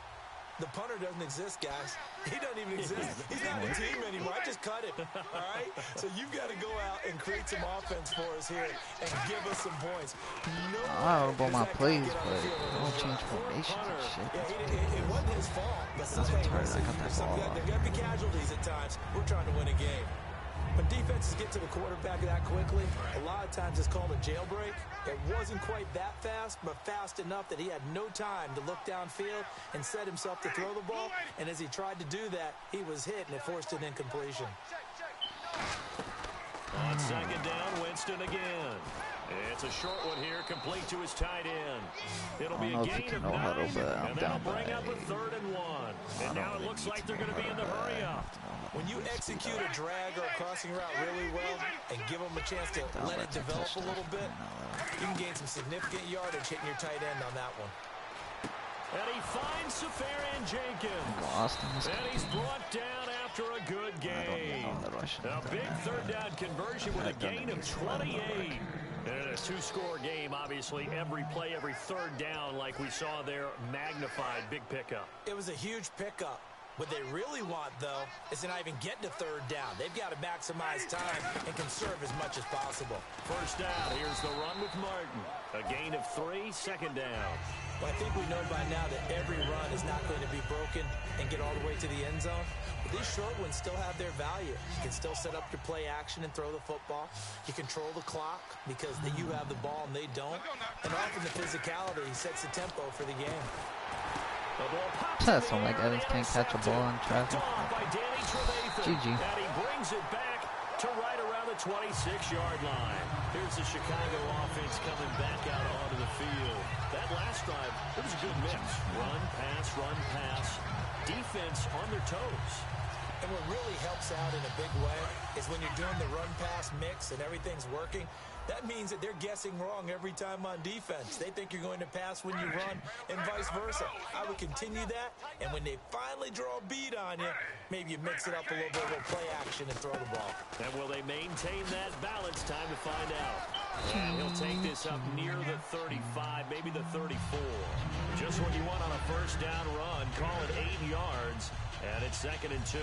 The punter doesn't exist, guys. He doesn't even exist. He's not a team anymore. I just cut him, all right? So you've got to go out and create some offense for us here and give us some points. I don't know about my plays, but I don't change formations and shit. Yeah, it wasn't his fault. But That's retarded. I got that ball. There got to be casualties at times. We're trying to win a game. When defenses get to the quarterback that quickly, a lot of times it's called a jailbreak. It wasn't quite that fast, but fast enough that he had no time to look downfield and set himself to throw the ball. And as he tried to do that, he was hit, and it forced an incompletion. On 2nd down, Winston again. It's a short one here, complete to his tight end. It'll be a gain of 9, and that'll bring up a 3rd and 1. And now it looks like they're going to be in the hurry-up. When you execute a drag or a crossing route really well and give them a chance to let it develop a little bit, you can gain some significant yardage hitting your tight end on that one. And he finds Safarian Jenkins. And he's brought down after a good game. A big 3rd down conversion with a gain of 28. And a 2-score game, obviously, every play, every 3rd down, like we saw there, magnified, big pickup. It was a huge pickup. What they really want, though, is to not even get to 3rd down. They've got to maximize time and conserve as much as possible. First down, here's the run with Martin. A gain of 3, 2nd down. Well, I think we know by now that every run is not going to be broken and get all the way to the end zone. But these short ones still have their value. You can still set up your play action and throw the football. You control the clock because you have the ball and they don't. And often the physicality sets the tempo for the game. So like Evans can't catch a ball in traffic. GG. And he brings it back to right around the 26-yard line. Here's the Chicago offense coming back out onto the field. That last drive, it was a good mix. Run, pass, defense on their toes. And what really helps out in a big way is when you're doing the run-pass mix and everything's working, that means that they're guessing wrong every time on defense. They think you're going to pass when you run and vice versa. I would continue that, and when they finally draw a beat on you, maybe you mix it up a little bit with play action and throw the ball. And will they maintain that balance? Time to find out. And he'll take this up near the 35, maybe the 34. Just what you want on a first down run. Call it 8 yards, and it's 2nd and 2.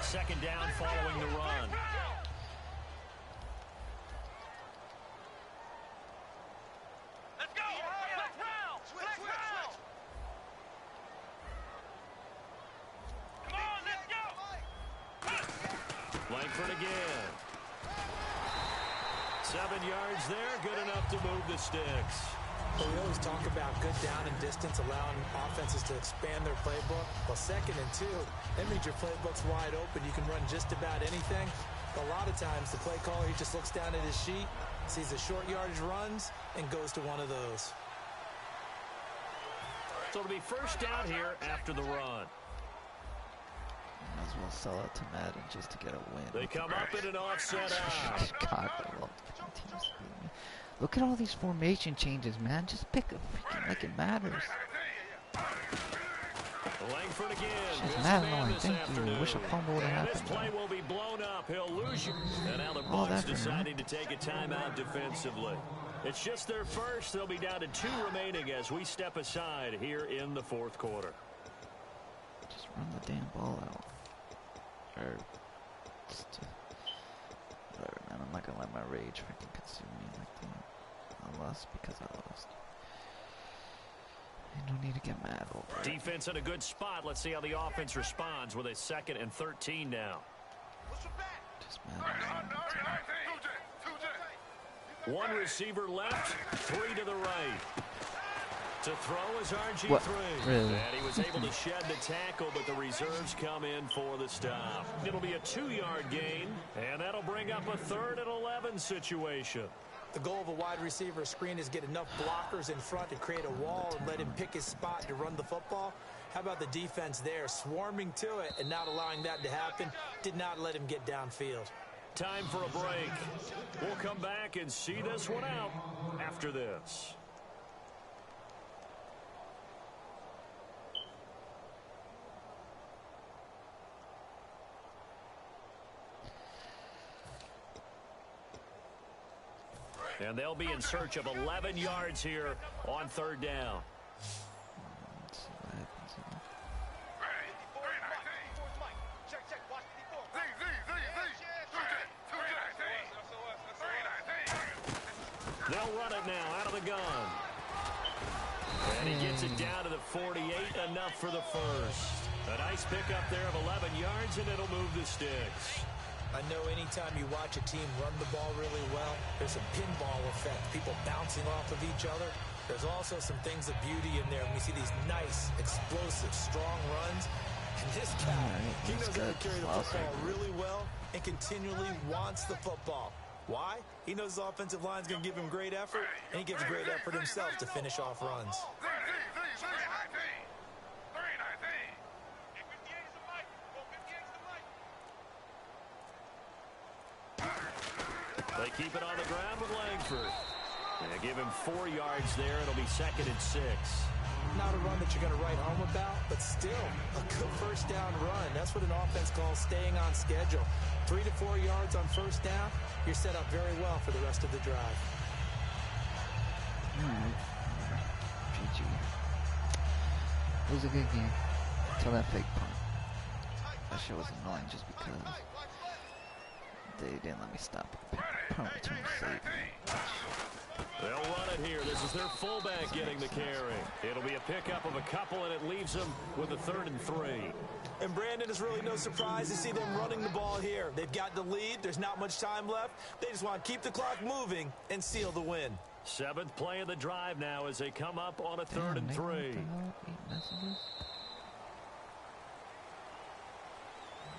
Second down following the run. Let's go! Switch round! Come on, let's go! Langford again. 7 yards there, good enough to move the sticks. Well, we always talk about good down and distance, allowing offenses to expand their playbook. Well, 2nd and 2, that means your playbook's wide open. You can run just about anything. But a lot of times, the play caller, he just looks down at his sheet, sees the short yardage runs, and goes to one of those. So it'll be first down here after the run. Might as well sell it to Madden just to get a win. They come up in an offset out. Chicago. Look at all these formation changes, man. Just pick a freaking like it matters. Langford again. She's mad annoying. Thank you. Wish a fumble would have happened. This play will be blown up. He'll lose you. And now the Bucs deciding to take a timeout defensively. It's just their first. They'll be down to 2 remaining as we step aside here in the 4th quarter. Just run the damn ball out. Or just, whatever, man. I'm not gonna let my rage freaking consume me like that. I lost because I lost. I don't need to get mad over it. Defense in a good spot. Let's see how the offense responds with a 2nd and 13 now. Just mad. One receiver left, 3 to the right. To throw is RG3. What? Really? And he was able to shed the tackle, but the reserves come in for the stop. It'll be a 2-yard gain, and that'll bring up a 3rd and 11 situation. The goal of a wide receiver screen is get enough blockers in front to create a wall and let him pick his spot to run the football. How about the defense there, swarming to it and not allowing that to happen? Did not let him get downfield. Time for a break. We'll come back and see this one out after this. And they'll be in search of 11 yards here on 3rd down. They'll run it now out of the gun. And he gets it down to the 48, enough for the first. A nice pickup there of 11 yards, and it'll move the sticks. I know anytime you watch a team run the ball really well, there's a pinball effect, people bouncing off of each other. There's also some things of beauty in there when we see these nice, explosive, strong runs. And this guy, he knows how to carry the football really well and continually wants the football. Why? He knows his offensive line's going to give him great effort, and he gives great effort himself to finish off runs. They keep it on the ground with Langford. They give him 4 yards there. It'll be 2nd and 6. Not a run that you're going to write home about, but still a good first down run. That's what an offense calls staying on schedule. 3 to 4 yards on first down, you're set up very well for the rest of the drive. All right. GG. It was a good game until that fake punt. That shit was annoying just because they didn't let me stop a punt return save. They'll run it here. This is their fullback getting the carry. It'll be a pickup of a couple, and it leaves them with a 3rd and 3. And Brandon, it's really no surprise to see them running the ball here. They've got the lead. There's not much time left. They just want to keep the clock moving and seal the win. 7th play of the drive now as they come up on a 3rd and 3.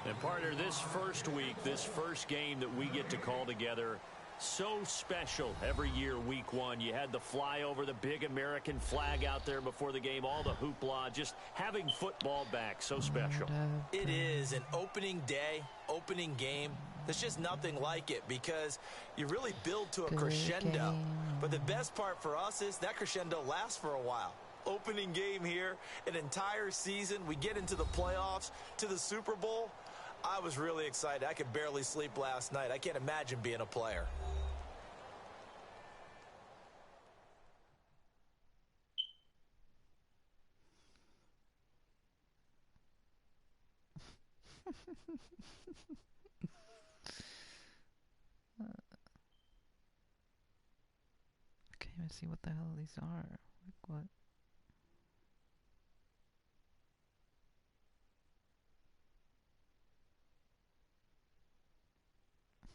And partner, this first week, this first game that we get to call together, so special every year, week 1. You had the flyover, the big American flag out there before the game, all the hoopla, just having football back, so special. It is an opening day, opening game. There's just nothing like it because you really build to a crescendo. But the best part for us is that crescendo lasts for a while. Opening game here, an entire season. We get into the playoffs, to the Super Bowl. I was really excited. I could barely sleep last night. I can't imagine being a player. I can't even see what the hell these are. Like what?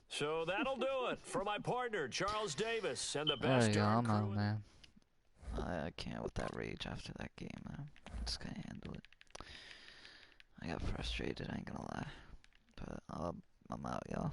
So that'll do it for my partner, Charles Davis, and the There best you go, darn I'm out, crew. man. I can't with that rage after that game, man. I just can't handle it. I got frustrated, I ain't gonna lie. But I'm out, y'all.